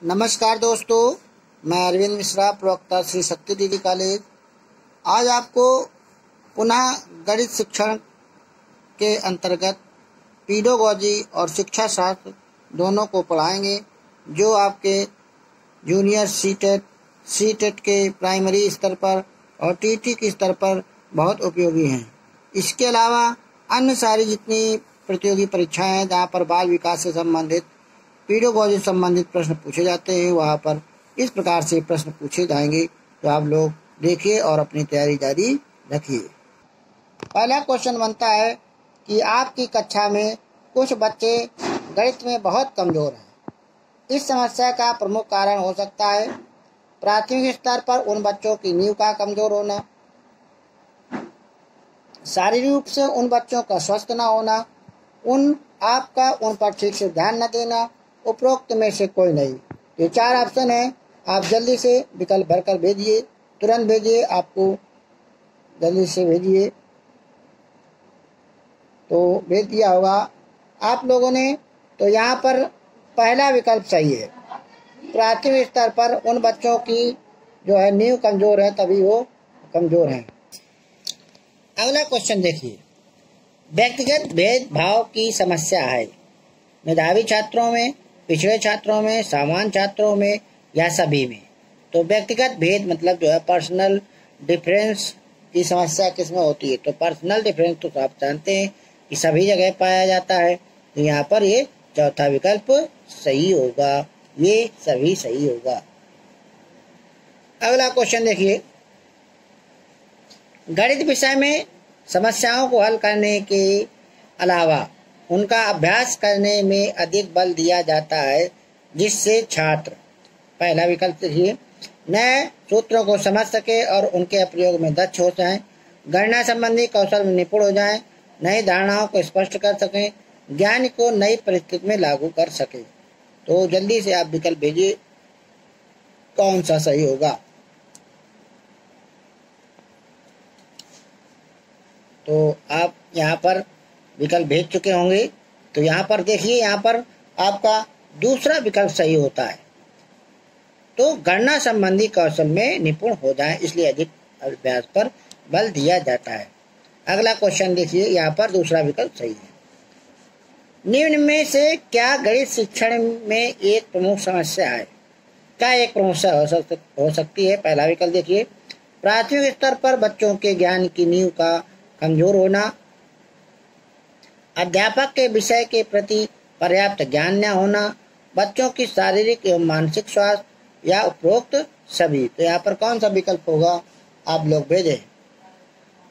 नमस्कार दोस्तों, मैं अरविंद मिश्रा, प्रवक्ता श्री शक्ति डिग्री कॉलेज। आज आपको पुनः गणित शिक्षण के अंतर्गत पीडोगॉजी और शिक्षा शास्त्र दोनों को पढ़ाएंगे, जो आपके जूनियर सीटेट के प्राइमरी स्तर पर और टीटी के स्तर पर बहुत उपयोगी हैं। इसके अलावा अन्य सारी जितनी प्रतियोगी परीक्षाएं हैं जहाँ पर बाल विकास से संबंधित पीडोगॉजी संबंधित प्रश्न पूछे जाते हैं, वहाँ पर इस प्रकार से प्रश्न पूछे जाएंगे। तो आप लोग देखिए और अपनी तैयारी जारी रखिए। पहला क्वेश्चन बनता है कि आपकी कक्षा में कुछ बच्चे गणित में बहुत कमज़ोर हैं। इस समस्या का प्रमुख कारण हो सकता है प्राथमिक स्तर पर उन बच्चों की नींव का कमज़ोर होना, शारीरिक रूप से उन बच्चों का स्वस्थ न होना, आपका उन पर ठीक से ध्यान न देना, उपरोक्त में से कोई नहीं। ये 4 ऑप्शन हैं। आप जल्दी से विकल्प भरकर भेजिए, तुरंत भेजिए, आपको जल्दी से भेजिए। तो भेज दिया होगा आप लोगों ने। तो यहाँ पर पहला विकल्प सही है। प्राथमिक स्तर पर उन बच्चों की जो है नींव कमज़ोर है, तभी वो कमज़ोर हैं। अगला क्वेश्चन देखिए, व्यक्तिगत भेदभाव की समस्या है। मेधावी छात्रों में, पिछड़े छात्रों में, सामान्य छात्रों में या सभी में। तो व्यक्तिगत भेद मतलब जो है पर्सनल डिफरेंस की समस्या किस में होती है। तो पर्सनल डिफरेंस तो आप जानते हैं कि सभी जगह पाया जाता है। तो यहाँ पर ये चौथा विकल्प सही होगा, ये सभी सही होगा। अगला क्वेश्चन देखिए, गणित विषय में समस्याओं को हल करने के अलावा उनका अभ्यास करने में अधिक बल दिया जाता है, जिससे छात्र, पहला विकल्प देखिए, नए सूत्रों को समझ सके और उनके प्रयोग में दक्ष हो जाएं, गणना संबंधी कौशल में निपुण हो जाएं, नई धारणाओं को स्पष्ट कर सकें, ज्ञान को नई परिस्थिति में लागू कर सकें। तो जल्दी से आप विकल्प भेजिए, कौन सा सही होगा। तो आप यहाँ पर विकल्प भेज चुके होंगे। तो यहाँ पर देखिए, यहाँ पर आपका दूसरा विकल्प सही होता है। तो गणना संबंधी कौशल में निपुण हो जाए, इसलिए अधिक अभ्यास पर बल दिया जाता है। अगला क्वेश्चन देखिए, यहाँ पर दूसरा विकल्प सही है। निम्न में से क्या गणित शिक्षण में एक प्रमुख समस्या है? क्या एक प्रमुख समस्या हो सकती है? पहला विकल्प देखिए, प्राथमिक स्तर पर बच्चों के ज्ञान की नींव का कमजोर होना, अध्यापक के विषय के प्रति पर्याप्त ज्ञान न होना, बच्चों की शारीरिक एवं मानसिक स्वास्थ्य या उपरोक्त सभी। तो यहाँ पर कौन सा विकल्प होगा, आप लोग भेजें।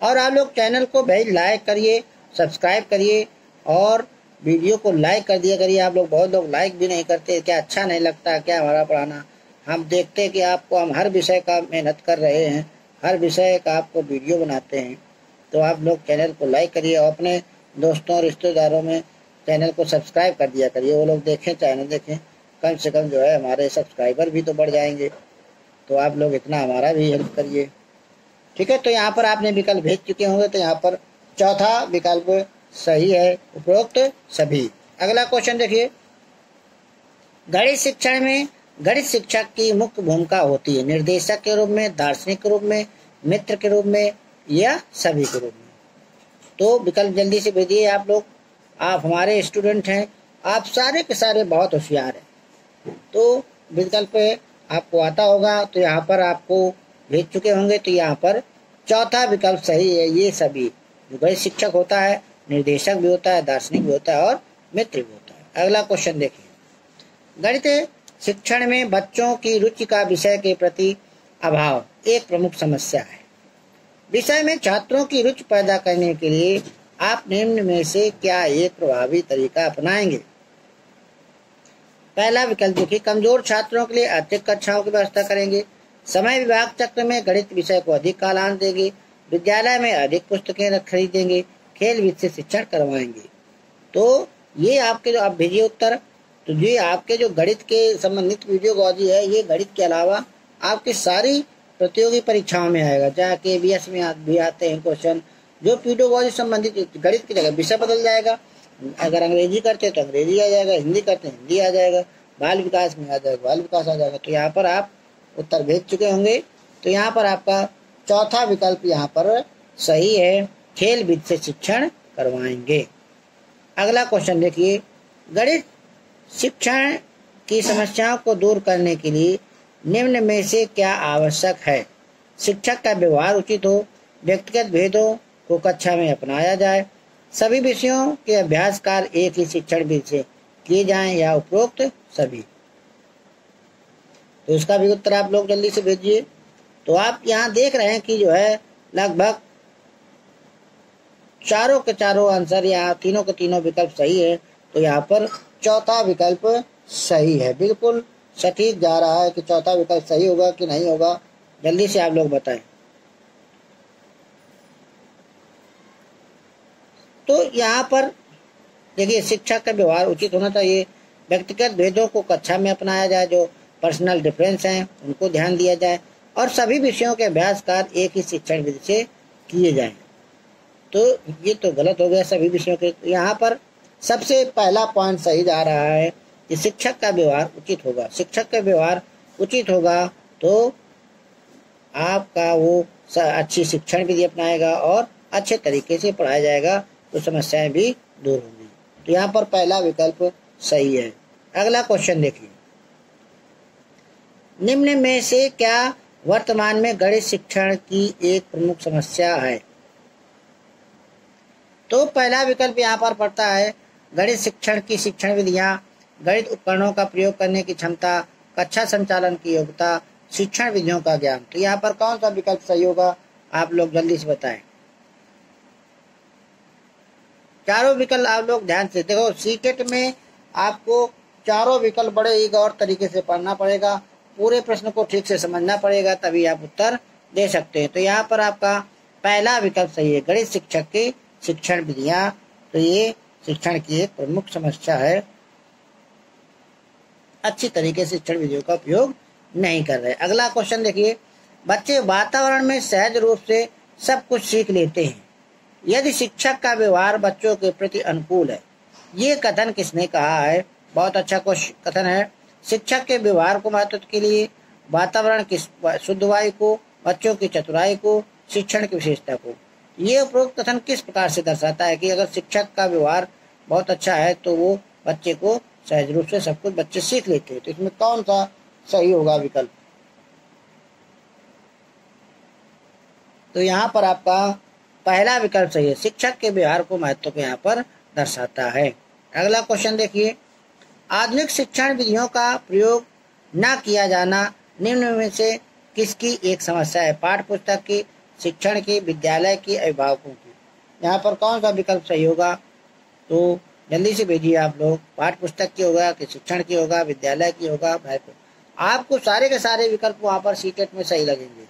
और आप लोग चैनल को लाइक करिए, सब्सक्राइब करिए और वीडियो को लाइक कर दिया करिए। आप लोग बहुत लोग लाइक भी नहीं करते, क्या अच्छा नहीं लगता क्या हमारा पढ़ाना। हम देखते हैं कि आपको हम हर विषय का मेहनत कर रहे हैं, हर विषय का आपको वीडियो बनाते हैं। तो आप लोग चैनल को लाइक करिए और अपने दोस्तों और रिश्तेदारों में चैनल को सब्सक्राइब कर दिया करिए। वो लोग देखें, चैनल देखें, कम से कम जो है हमारे सब्सक्राइबर भी तो बढ़ जाएंगे। तो आप लोग इतना हमारा भी हेल्प करिए, ठीक है। तो यहाँ पर आपने विकल्प भेज चुके होंगे। तो यहाँ पर चौथा विकल्प सही है, उपरोक्त सभी। अगला क्वेश्चन देखिए, गणित शिक्षण में गणित शिक्षक की मुख्य भूमिका होती है निर्देशक के रूप में, दार्शनिक के रूप में, मित्र के रूप में या सभी के रूप में। तो विकल्प जल्दी से भेजिए आप लोग। आप हमारे स्टूडेंट हैं, आप सारे के सारे बहुत होशियार हैं। तो विकल्प आपको आता होगा, तो यहाँ पर आपको भेज चुके होंगे। तो यहाँ पर चौथा विकल्प सही है, ये सभी। गणित शिक्षक होता है, निर्देशक भी होता है, दार्शनिक भी होता है और मित्र भी होता है। अगला क्वेश्चन देखिए, गणित शिक्षण में बच्चों की रुचि का विषय के प्रति अभाव एक प्रमुख समस्या है। विषय में छात्रों की रुचि पैदा करने के लिए आप निम्न में से क्या एक प्रभावी तरीका अपनाएंगे? पहला विकल्प देखिए, कमजोर छात्रों के लिए अतिरिक्त कक्षाओं की व्यवस्था करेंगे, समय विभाग चक्र में गणित विषय को अधिक कालांश देंगे, विद्यालय में अधिक पुस्तकें खरीदेंगे, खेल वित्त शिक्षण करवाएंगे। तो ये आपके जो आप भेजिए उत्तर। तो ये आपके जो गणित के संबंधित वीडियोगॉजी है, ये गणित के अलावा आपकी सारी प्रतियोगी परीक्षाओं में आएगा। चाहे KVS में भी आते हैं क्वेश्चन, जो पीडोगॉजी संबंधित गणित की जगह विषय बदल जाएगा। अगर अंग्रेजी करते हैं तो अंग्रेजी आ जाएगा, हिंदी करते हैं हिंदी आ जाएगा, बाल विकास में आ जाएगा, बाल विकास आ जाएगा। तो यहाँ पर आप उत्तर भेज चुके होंगे। तो यहाँ पर आपका चौथा विकल्प यहाँ पर सही है, खेल विधि से शिक्षण करवाएंगे। अगला क्वेश्चन देखिए, गणित शिक्षण की समस्याओं को दूर करने के लिए निम्न में से क्या आवश्यक है? शिक्षक का व्यवहार उचित हो, व्यक्तिगत भेदों को कक्षा में अपनाया जाए, सभी विषयों के अभ्यास कार्य एक ही शिक्षण विधि से किए जाएं, या उपरोक्त सभी। तो इसका भी उत्तर आप लोग जल्दी से भेजिए। तो आप यहाँ देख रहे हैं कि जो है लगभग चारों के चारों आंसर, यहाँ तीनों के तीनों विकल्प सही है। तो यहाँ पर चौथा विकल्प सही है, बिल्कुल सटीक जा रहा है कि चौथा विकल्प सही होगा कि नहीं होगा, जल्दी से आप लोग बताएं। तो यहाँ पर देखिए, शिक्षक का व्यवहार उचित होना चाहिए, व्यक्तिगत भेदों को कक्षा में अपनाया जाए, जो पर्सनल डिफरेंस हैं उनको ध्यान दिया जाए, और सभी विषयों के अभ्यास कार्य एक ही शिक्षण विधि से किए जाएं। तो ये तो गलत हो गया, सभी विषयों के। यहाँ पर सबसे पहला पॉइंट सही जा रहा है कि शिक्षक का व्यवहार उचित होगा। शिक्षक का व्यवहार उचित होगा तो आपका वो अच्छी शिक्षण विधि अपनाएगा और अच्छे तरीके से पढ़ाया जाएगा, तो समस्याएं भी दूर होंगी। तो यहाँ पर पहला विकल्प सही है। अगला क्वेश्चन देखिए, निम्न में से क्या वर्तमान में गणित शिक्षण की एक प्रमुख समस्या है? तो पहला विकल्प यहाँ पर पड़ता है, गणित शिक्षण की शिक्षण विधियां, गणित उपकरणों का प्रयोग करने की क्षमता, कक्षा संचालन की योग्यता, शिक्षण विधियों का ज्ञान। तो यहाँ पर कौन सा विकल्प सही होगा, आप लोग जल्दी से बताएं। चारों विकल्प आप लोग ध्यान से देखो, सीटेट में आपको चारों विकल्प बड़े ही गौर तरीके से पढ़ना पड़ेगा, पूरे प्रश्न को ठीक से समझना पड़ेगा, तभी आप उत्तर दे सकते हैं। तो यहाँ पर आपका पहला विकल्प सही है, गणित शिक्षक की शिक्षण विधियां। तो ये शिक्षण की एक प्रमुख समस्या है, अच्छी तरीके से शिक्षण विधियों का उपयोग नहीं कर रहे। अगला क्वेश्चन देखिए, बच्चे वातावरण में सहज रूप से सब कुछ सीख लेते हैं यदि शिक्षक का व्यवहार बच्चों के प्रति अनुकूल है। ये कथन किसने कहा है? बहुत अच्छा कथन है। शिक्षक के व्यवहार को महत्व के लिए, वातावरण की शुद्ध वायु को, बच्चों की चतुराई को, शिक्षण की विशेषता को। ये उपरोक्त कथन किस प्रकार से दर्शाता है कि अगर शिक्षक का व्यवहार बहुत अच्छा है तो वो बच्चे को सहज रूप से सब कुछ बच्चे सीख लेते हैं। तो इसमें कौन सा सही होगा विकल्प? तो यहाँ पर आपका पहला विकल्प सही है, शिक्षक के व्यवहार को महत्व को यहाँ पर दर्शाता है। अगला क्वेश्चन देखिए, आधुनिक शिक्षण विधियों का प्रयोग न किया जाना निम्न में से किसकी एक समस्या है? पाठ्य पुस्तक की, शिक्षण की, विद्यालय की, अभिभावकों की। यहाँ पर कौन सा विकल्प सही होगा? तो जल्दी से भेजिए आप लोग। पाठ्य पुस्तक की होगा कि शिक्षण की होगा, विद्यालय की होगा, आपको सारे के सारे विकल्प वहाँ पर सीटेट में सही लगेंगे,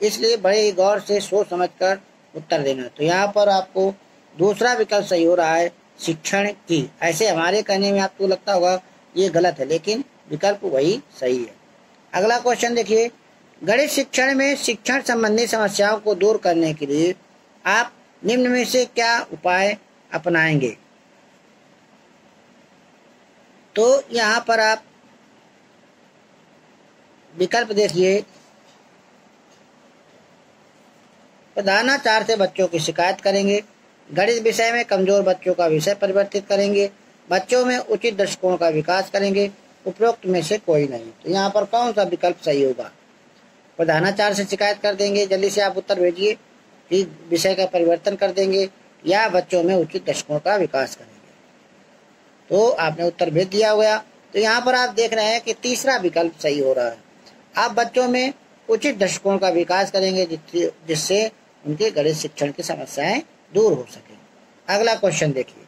इसलिए बड़े ही गौर से सोच समझकर उत्तर देना। तो यहाँ पर आपको दूसरा विकल्प सही हो रहा है, शिक्षण की। ऐसे हमारे कहने में आपको लगता होगा ये गलत है, लेकिन विकल्प वही सही है। अगला क्वेश्चन देखिए, गणित शिक्षण में शिक्षण संबंधी समस्याओं को दूर करने के लिए आप निम्न में से क्या उपाय अपनाएंगे? तो यहाँ पर आप विकल्प देखिए, प्रधानाचार्य से बच्चों की शिकायत करेंगे, गणित विषय में कमजोर बच्चों का विषय परिवर्तित करेंगे, बच्चों में उचित दृष्टिकोण का विकास करेंगे, उपरोक्त में से कोई नहीं। तो यहाँ पर कौन सा विकल्प सही होगा? प्रधानाचार्य से शिकायत कर देंगे, जल्दी से आप उत्तर भेजिए, कि विषय का परिवर्तन कर देंगे या बच्चों में उचित दृष्टिकोण का विकास करेंगे। तो आपने उत्तर भेज दिया हुआ। तो यहाँ पर आप देख रहे हैं कि तीसरा विकल्प सही हो रहा है, आप बच्चों में उचित दृष्टिकोण का विकास करेंगे जिससे उनके गणित शिक्षण की समस्याएं दूर हो सके। अगला क्वेश्चन देखिए,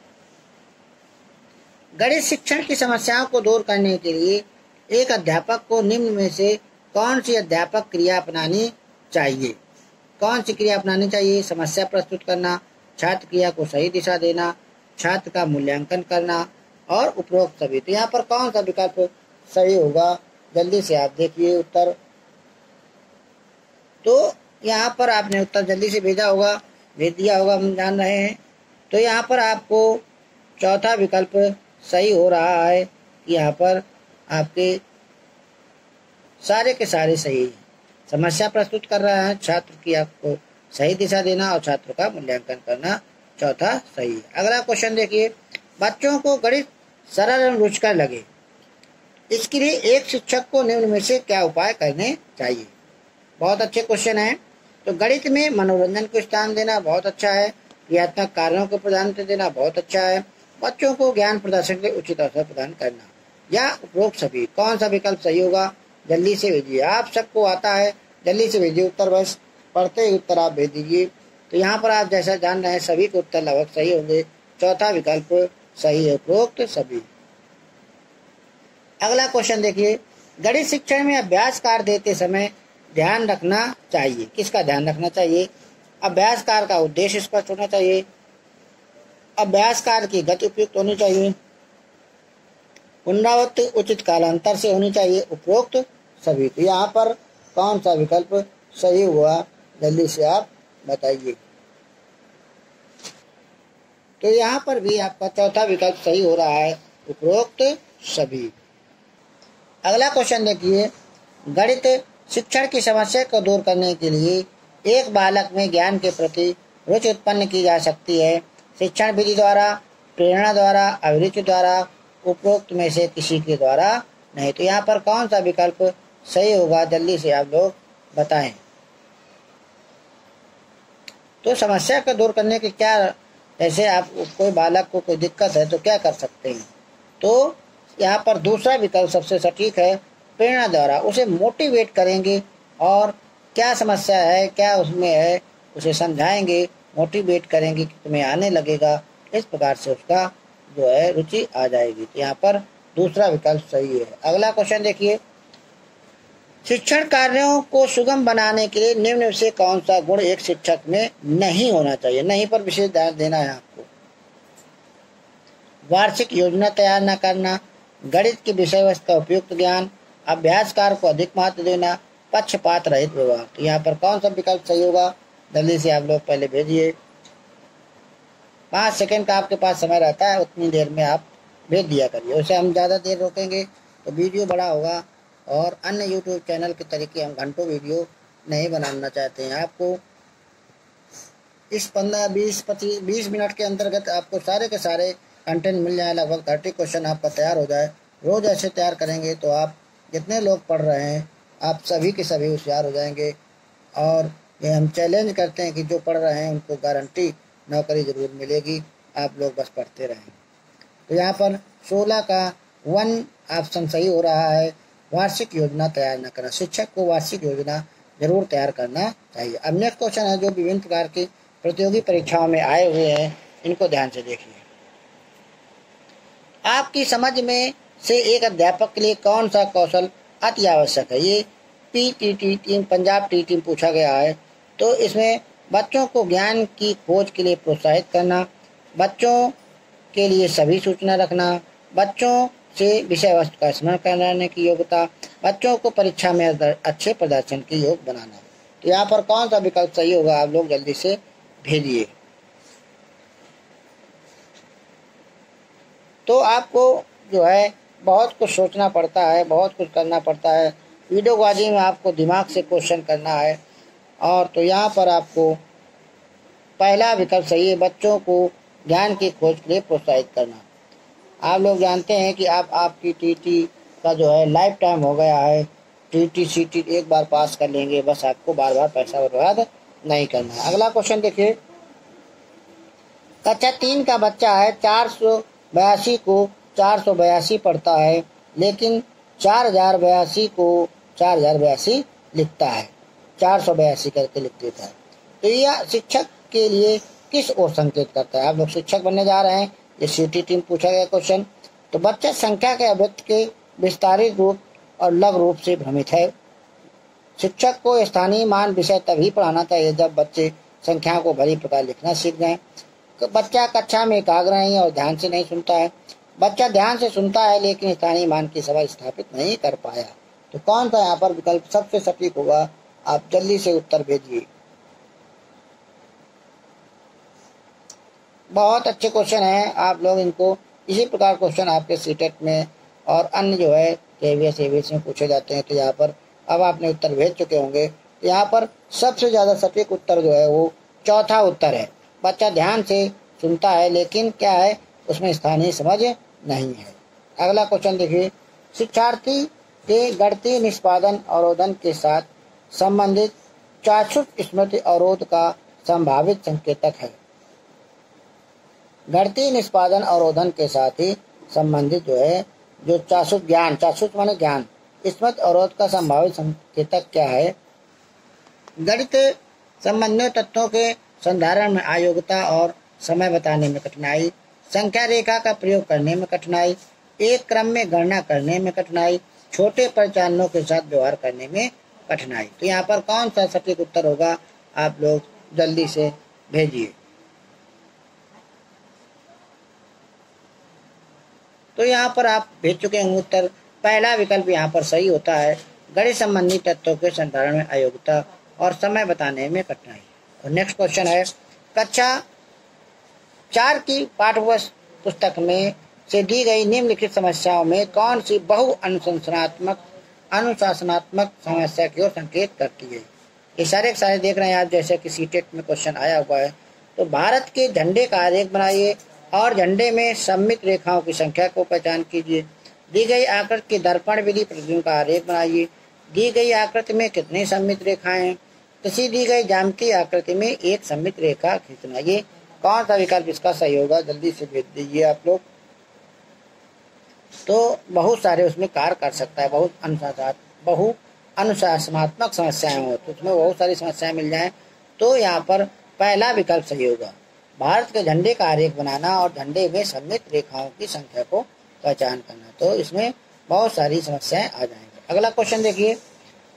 गणित शिक्षण की समस्याओं को दूर करने के लिए एक अध्यापक को निम्न में से कौन सी अध्यापक क्रिया अपनानी चाहिए? कौन सी क्रिया अपनानी चाहिए? समस्या प्रस्तुत करना, छात्र क्रिया को सही दिशा देना, छात्र का मूल्यांकन करना और उपरोक्त सभी। तो यहाँ पर कौन सा विकल्प सही होगा? जल्दी से आप देखिए उत्तर। तो यहाँ पर आपने उत्तर जल्दी से भेजा होगा, भेज दिया होगा, हम जान रहे हैं। तो यहाँ पर आपको चौथा विकल्प सही हो रहा है कि यहाँ पर आपके सारे के सारे सही हैं। समस्या प्रस्तुत कर रहा है छात्र की आपको सही दिशा देना और छात्र का मूल्यांकन करना, चौथा सही है। अगला क्वेश्चन देखिए, बच्चों को गणित सरल एवं रुचिकर लगे, इसके लिए एक शिक्षक को निम्न में से क्या उपाय करने चाहिए। बहुत अच्छे क्वेश्चन है। तो गणित में मनोरंजन को स्थान देना बहुत अच्छा है, क्रियात्मक कार्यों को प्राधान्य देना बहुत अच्छा है, बच्चों को ज्ञान प्रदर्शन के उचित अवसर प्रदान करना, या उपरोक्त सभी। कौन सा विकल्प सही होगा, जल्दी से भेजिए। आप सबको आता है, जल्दी से भेजिए उत्तर, बस पढ़ते ही उत्तर आप भेज दीजिए। तो यहाँ पर आप जैसा जान रहे हैं सभी के उत्तर लगभग सही होंगे, चौथा विकल्प सही है, उपरोक्त सभी। अगला क्वेश्चन देखिए, गणित शिक्षण में अभ्यास कार्य देते समय ध्यान रखना चाहिए। किसका ध्यान रखना चाहिए, अभ्यास कार्य का उद्देश्य स्पष्ट होना चाहिए, अभ्यास कार्य की गति उपयुक्त होनी चाहिए, पुनरावृत्ति उचित कालांतर से होनी चाहिए, उपरोक्त सभी। तो यहाँ पर कौन सा विकल्प सही हुआ, जल्दी से आप बताइए। तो यहाँ पर भी आपका चौथा विकल्प सही हो रहा है, उपरोक्त सभी। अगला क्वेश्चन देखिए, गणित शिक्षण की समस्या को दूर करने के लिए एक बालक में ज्ञान के प्रति रुचि उत्पन्न की जा सकती है, शिक्षण विधि द्वारा, प्रेरणा द्वारा, अभिरुचि द्वारा, उपरोक्त में से किसी के द्वारा नहीं। तो यहाँ पर कौन सा विकल्प सही होगा, जल्दी से आप लोग बताएं। तो समस्या को दूर करने के क्या, जैसे आप कोई बालक को कोई दिक्कत है तो क्या कर सकते हैं, तो यहाँ पर दूसरा विकल्प सबसे सटीक है, प्रेरणा द्वारा। उसे मोटिवेट करेंगे और क्या समस्या है, क्या उसमें है, उसे समझाएंगे, मोटिवेट करेंगे कि तुम्हें आने लगेगा, इस प्रकार से उसका जो है रुचि आ जाएगी। तो यहाँ पर दूसरा विकल्प सही है। अगला क्वेश्चन देखिए, शिक्षण कार्यों को सुगम बनाने के लिए निम्न में से कौन सा गुण एक शिक्षक में नहीं होना चाहिए। नहीं पर विशेष ध्यान देना है आपको। वार्षिक योजना तैयार न करना, गणित की विषय वस्तु का उपयुक्त ज्ञान, अभ्यास कार्य को अधिक महत्व देना, पक्षपात रहित व्यवहार। तो यहाँ पर कौन सा विकल्प सही होगा, जल्दी से आप लोग पहले भेजिए। 5 सेकंड का आपके पास समय रहता है, उतनी देर में आप भेज दिया करिए। उसे हम ज़्यादा देर रोकेंगे तो वीडियो बड़ा होगा, और अन्य यूट्यूब चैनल के तरीके हम घंटों वीडियो नहीं बनाना चाहते हैं। आपको इस 15, 20, 25, 20 मिनट के अंतर्गत आपको सारे के सारे कंटेंट मिल जाए, लगभग 30 क्वेश्चन आपका तैयार हो जाए। रोज़ ऐसे तैयार करेंगे तो आप जितने लोग पढ़ रहे हैं आप सभी के सभी होशियार हो जाएंगे। और ये हम चैलेंज करते हैं कि जो पढ़ रहे हैं उनको गारंटी नौकरी ज़रूर मिलेगी, आप लोग बस पढ़ते रहें। तो यहाँ पर 16 का 1 ऑप्शन सही हो रहा है, वार्षिक योजना तैयार न करना। शिक्षक को वार्षिक योजना जरूर तैयार करना चाहिए। अब नेक्स्ट क्वेश्चन है जो विभिन्न प्रकार की प्रतियोगी परीक्षाओं में आए हुए हैं, इनको ध्यान से देखिए। आपकी समझ में से एक अध्यापक के लिए कौन सा कौशल अति आवश्यक है। ये PTT team, Punjab T team पूछा गया है। तो इसमें बच्चों को ज्ञान की खोज के लिए प्रोत्साहित करना, बच्चों के लिए सभी सूचना रखना, बच्चों से विषय वस्तु का स्मरण कराने की योग्यता, बच्चों को परीक्षा में अच्छे प्रदर्शन की योग्य बनाना। तो यहाँ पर कौन सा विकल्प सही होगा, आप लोग जल्दी से भेजिए। तो आपको जो है बहुत कुछ सोचना पड़ता है, बहुत कुछ करना पड़ता है। वीडियोबाजी में आपको दिमाग से क्वेश्चन करना है। और तो यहाँ पर आपको पहला विकल्प सही है, बच्चों को ज्ञान की खोज के लिए प्रोत्साहित करना। आप लोग जानते हैं कि आपकी TT का जो है लाइफ टाइम हो गया है। TT CT एक बार पास कर लेंगे, बस आपको बार बार पैसा बर्बाद नहीं करना है। अगला क्वेश्चन देखिए, कक्षा 3 का बच्चा है, 482 को 482 पढ़ता है, लेकिन 4082 को 4082 लिखता है, 482 करके लिख देता है। तो यह शिक्षक के लिए किस ओर संकेत करता है। आप लोग शिक्षक बनने जा रहे हैं, ये CT टीम पूछा गया क्वेश्चन। तो बच्चा संख्या के अभिव्यक्ति के विस्तारित रूप और लघु रूप से भ्रमित है। शिक्षक को स्थानीय मान विषय तभी पढ़ाना चाहिए जब बच्चे संख्या को भली प्रकार लिखना सीख जाएं। बच्चा कक्षा में एकाग्र नहीं और ध्यान से नहीं सुनता है। बच्चा ध्यान से सुनता है लेकिन स्थानीय मान की समझ स्थापित नहीं कर पाया। तो कौन सा यहाँ पर विकल्प सबसे सटीक होगा, आप जल्दी से उत्तर भेजिए। बहुत अच्छे क्वेश्चन हैं, आप लोग इनको इसी प्रकार क्वेश्चन आपके सीटेट में और अन्य जो है KVS AVS में पूछे जाते हैं। तो यहाँ पर अब आपने उत्तर भेज चुके होंगे। तो यहाँ पर सबसे ज़्यादा सटीक उत्तर जो है वो चौथा उत्तर है। बच्चा ध्यान से सुनता है लेकिन क्या है, उसमें स्थानीय समझ नहीं है। अगला क्वेश्चन देखिए, शिक्षार्थी के गणितीय निष्पादन अवरोधन के साथ संबंधित चाक्षुष स्मृति अवरोध का संभावित संकेतक है। गणितीय निष्पादन अवरोधन के साथ ही संबंधित जो है, जो चाक्षुष ज्ञान, चाक्षुष माने ज्ञान, स्मृति अवरोध का संभावित संकेतक क्या है? गणित संबंधित तत्वों के संधारण में अयोग्यता और समय बताने में कठिनाई, संख्या रेखा का प्रयोग करने में कठिनाई, एक क्रम में गणना करने में कठिनाई, छोटे परिचालनों के साथ व्यवहार करने में कठिनाई। तो यहाँ पर कौन सा सटीक उत्तर होगा, आप लोग जल्दी से भेजिए। तो यहाँ पर आप भेज चुके हैं उत्तर। पहला विकल्प यहाँ पर सही होता है, गणित संबंधी तत्वों के संधारण में अयोग्यता और समय बताने में कठिनाई। और नेक्स्ट क्वेश्चन है, कक्षा 4 की पाठ्य पुस्तक में से दी गई निम्नलिखित समस्याओं में कौन सी बहु अनुशासनात्मक समस्या की ओर संकेत करती है? ये सारे देख रहे हैं आप, जैसे कि सीटेट में क्वेश्चन आया हुआ है। तो भारत के झंडे का आरेख बनाइए और झंडे में सममित रेखाओं की संख्या को पहचान कीजिए। दी गई आकृति की दर्पण विधि प्रतिबिंब का आरेख बनाइए। दी गई आकृति में कितनी सममित रेखाएं हैं? किसी दी गई ज्यामितीय आकृति में एक सममित रेखा खींचना। ये कौन सा विकल्प इसका सही होगा, जल्दी से भेज दीजिए आप लोग। तो बहुत सारे उसमें कार्य कर सकता है, बहु अनुशासनात्मक समस्याएं हो तो उसमें बहुत सारी समस्याएं मिल जाएं। तो यहाँ पर पहला विकल्प सही होगा, भारत के झंडे का आरेख बनाना और झंडे में सममित रेखाओं की संख्या को पहचान करना। तो इसमें बहुत सारी समस्याएं आ जाएंगी। अगला क्वेश्चन देखिए,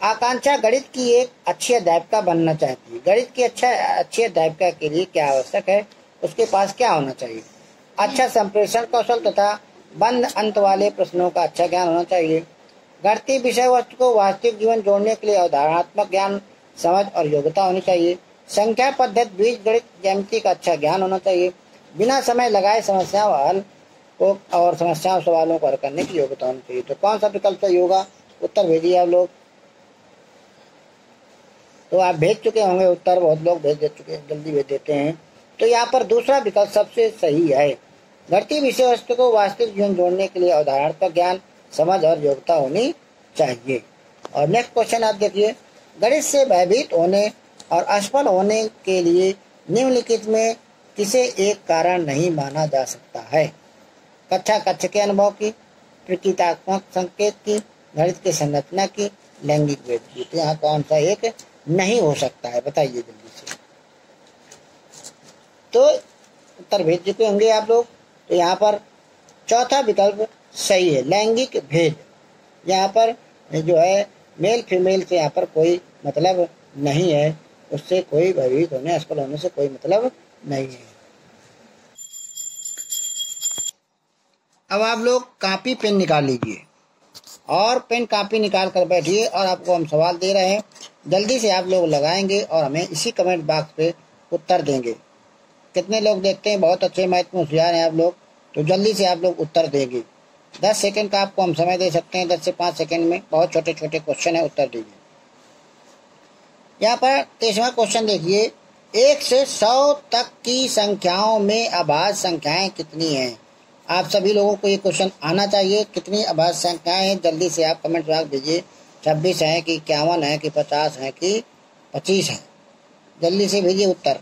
आकांक्षा गणित की एक अच्छी अध्यापिका बनना चाहती है। गणित की अच्छी अध्यापिका के लिए क्या आवश्यक है, उसके पास क्या होना चाहिए? अच्छा संप्रेषण कौशल तथा बंद अंत वाले प्रश्नों का अच्छा ज्ञान होना चाहिए। गणितीय विषय वस्तु को वास्तविक जीवन जोड़ने के लिए अवधारणात्मक ज्ञान, समझ और योग्यता होनी चाहिए। संख्या पद्धति, बीज गणित, ज्यामिति का अच्छा ज्ञान होना चाहिए। बिना समय लगाए समस्याओं हल को और समस्याओं सवालों को हल करने की योग्यता होनी चाहिए। तो कौन सा विकल्प सही होगा, उत्तर भेजिए आप लोग। तो आप भेज चुके होंगे उत्तर, बहुत लोग भेज दे चुके हैं, जल्दी भेज देते हैं। तो यहाँ पर दूसरा विकल्प सबसे सही है, गणितीय विषय वस्तु को वास्तविक जीवन जोड़ने के लिए अवधारणात्मक ज्ञान, समझ और योग्यता होनी चाहिए। और नेक्स्ट क्वेश्चन आप देखिए, गणित से भयभीत होने और असफल होने के लिए निम्नलिखित में किसे एक कारण नहीं माना जा सकता है? कक्षा के अनुभव की, प्रतीकात्मक संकेत की, गणित की संरचना की, लैंगिक भेद की। तो यहाँ कौन सा एक नहीं हो सकता है, बताइए जल्दी से। तो उत्तर भेज चुके होंगे आप लोग। तो यहाँ पर चौथा विकल्प सही है, लैंगिक भेद। यहाँ पर जो है मेल फीमेल से यहाँ पर कोई मतलब नहीं है, उससे कोई भयभीत होने, असफल होने से कोई मतलब नहीं है। अब आप लोग कॉपी पेन निकाल लीजिए और पेन कॉपी निकाल कर बैठिए और आपको हम सवाल दे रहे हैं, जल्दी से आप लोग लगाएंगे और हमें इसी कमेंट बॉक्स पे उत्तर देंगे। कितने लोग देखते हैं, बहुत अच्छे मैथ में होशियार हैं आप लोग, तो जल्दी से आप लोग उत्तर देंगे। 10 सेकंड का आपको हम समय दे सकते हैं, 10 से 5 सेकंड में, बहुत छोटे छोटे क्वेश्चन है, उत्तर दीजिए। यहाँ पर 23वां क्वेश्चन देखिए, 1 से 100 तक की संख्याओं में अभाज्य संख्याएं कितनी हैं? आप सभी लोगों को ये क्वेश्चन आना चाहिए, कितनी अभाज्य संख्याएं हैं, जल्दी से आप कमेंट बॉक्स दीजिए। 26 है कि 51 है कि 50 है कि 25 है, जल्दी से भेजिए उत्तर।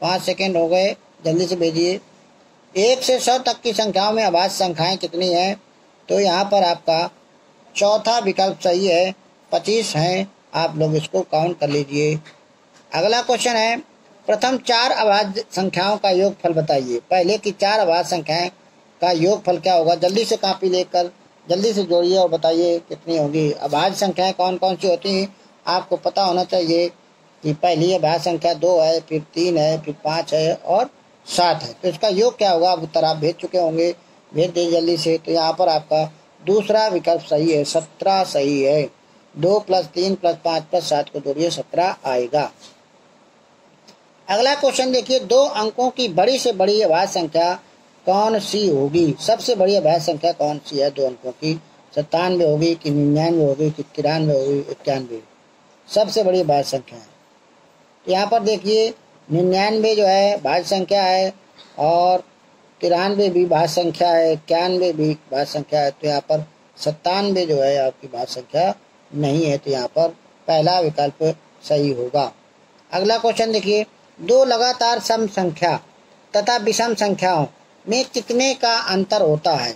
5 सेकंड हो गए, जल्दी से भेजिए। 1 से 100 तक की संख्याओं में अभाज्य संख्याएं कितनी हैं? तो यहाँ पर आपका चौथा विकल्प सही है, 25 हैं। आप लोग इसको काउंट कर लीजिए। अगला क्वेश्चन है, प्रथम 4 अभाज्य संख्याओं का योगफल बताइए। पहले की 4 अभाज्य संख्याएं का योगफल क्या होगा? जल्दी से कॉपी लेकर जल्दी से जोड़िए और बताइए कितनी होगी। अभाज्य संख्याएं कौन कौन सी होती हैं, आपको पता होना चाहिए कि पहली अभाज्य संख्या 2 है, फिर 3 है, फिर 5 है और 7 है। तो इसका योग क्या होगा? अब उत्तर आप भेज चुके होंगे, भेज दीजिए जल्दी से। तो यहाँ पर आपका दूसरा विकल्प सही है, 17 सही है। 2 + 3 + 5 + 7 को जोड़िए, 17 आएगा। अगला क्वेश्चन देखिए, 2 अंकों की बड़ी से बड़ी अभाज्य संख्या कौन सी होगी? सबसे बड़ी अभाज्य संख्या कौन सी है 2 अंकों की? 97 होगी कि 99 होगी कि 93 होगी 91? सबसे बड़ी भाज्य संख्या है। तो यहाँ पर देखिए 99 जो है भाज्य संख्या है और 93 भी भाज्य संख्या है, 91 भी भाज्य संख्या है। तो यहाँ पर 97 जो है आपकी भाज्य संख्या नहीं है। तो यहाँ पर पहला विकल्प सही होगा। अगला क्वेश्चन देखिए, दो लगातार सम संख्या तथा विषम संख्याओं में कितने का अंतर होता है?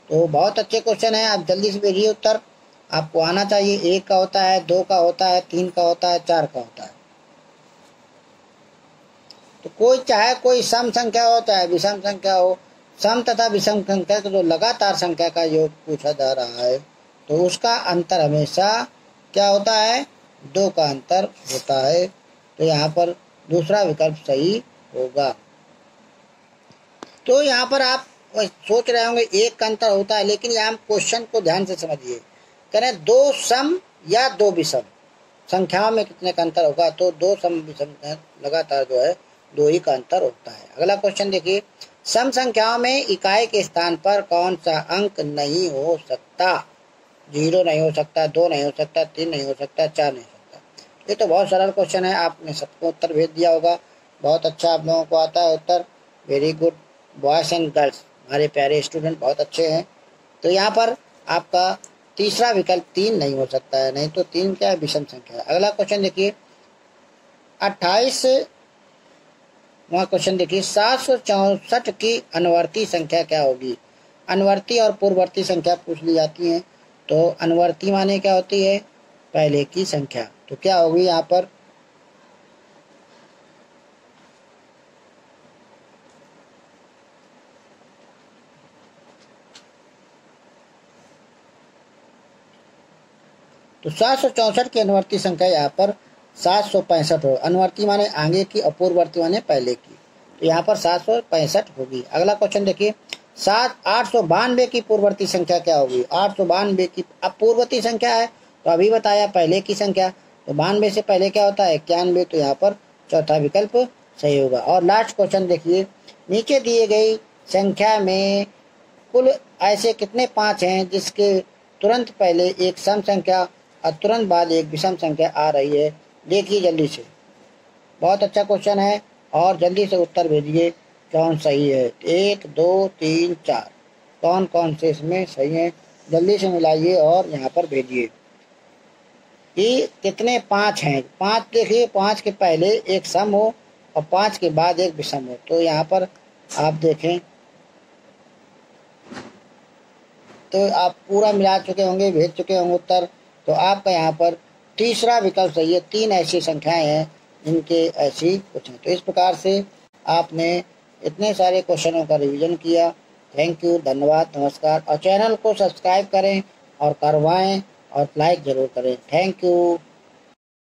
तो बहुत अच्छे क्वेश्चन है, आप जल्दी से भेजिए उत्तर। आपको आना चाहिए। 1 का होता है, 2 का होता है, 3 का होता है, 4 का होता है। तो चाहे कोई सम संख्या हो चाहे विषम संख्या हो, सम तथा विषम संख्या का जो लगातार संख्या का योग पूछा जा रहा है तो उसका अंतर हमेशा क्या होता है? 2 का अंतर होता है। तो यहाँ पर दूसरा विकल्प सही होगा। तो यहाँ पर आप सोच रहे होंगे 1 का अंतर होता है, लेकिन यहाँ क्वेश्चन को ध्यान से समझिए। कह रहे 2 सम या 2 विषम संख्याओं में कितने का अंतर होगा? तो 2 सम विषम लगातार जो है 2 ही का अंतर होता है। अगला क्वेश्चन देखिए, सम संख्याओं में इकाई के स्थान पर कौन सा अंक नहीं हो सकता? 0 नहीं हो सकता, 2 नहीं हो सकता, 3 नहीं हो सकता, 4 नहीं हो सकता। ये तो बहुत सरल क्वेश्चन है, आपने सबको उत्तर भेज दिया होगा। बहुत अच्छा आप लोगों को आता है उत्तर। Very good boys and girls, हमारे प्यारे स्टूडेंट बहुत अच्छे हैं। तो यहाँ पर आपका तीसरा विकल्प 3 नहीं हो सकता है, नहीं तो 3 क्या है? विषम संख्या है। अगला क्वेश्चन देखिए 28 क्वेश्चन देखिए 764 की अनुवर्ती संख्या क्या होगी? अनुवर्ती और पूर्ववर्ती संख्या पूछ ली जाती है। तो अनुवर्ती माने क्या होती है? पहले की संख्या। तो क्या होगी यहाँ पर? तो 764 की अनुवर्ती संख्या यहाँ पर 765 हो। अनुवर्ती माने आगे की, अपूर्ववर्ती माने पहले की। तो यहाँ पर 765 होगी। अगला क्वेश्चन देखिए 892 की पूर्ववर्ती संख्या क्या होगी? 892 की अपूर्ववर्ती संख्या है तो अभी बताया पहले की संख्या। तो 92 से पहले क्या होता है? 91। तो यहाँ पर चौथा विकल्प सही होगा। और लास्ट क्वेश्चन देखिए, नीचे दिए गई संख्या में कुल ऐसे कितने 5 हैं जिसके तुरंत पहले एक सम संख्या और तुरंत बाद एक विषम संख्या आ रही है? देखिए जल्दी से, बहुत अच्छा क्वेश्चन है और जल्दी से उत्तर भेजिए कौन सही है। 1 2 3 4 कौन कौन से इसमें सही है? जल्दी से मिलाइए और यहाँ पर भेजिए कि कितने 5 हैं। 5 देखिए, 5 के पहले एक सम हो और 5 के बाद एक विषम हो। तो यहाँ पर आप देखें तो आप पूरा मिला चुके होंगे, भेज चुके होंगे उत्तर। तो आपका यहाँ पर तीसरा विकल्प सही है। 3 ऐसी संख्याएं हैं जिनके ऐसी कुछ हैं। तो इस प्रकार से आपने इतने सारे क्वेश्चनों का रिवीजन किया। थैंक यू, धन्यवाद, नमस्कार। और चैनल को सब्सक्राइब करें और करवाएं और लाइक ज़रूर करें। Thank you.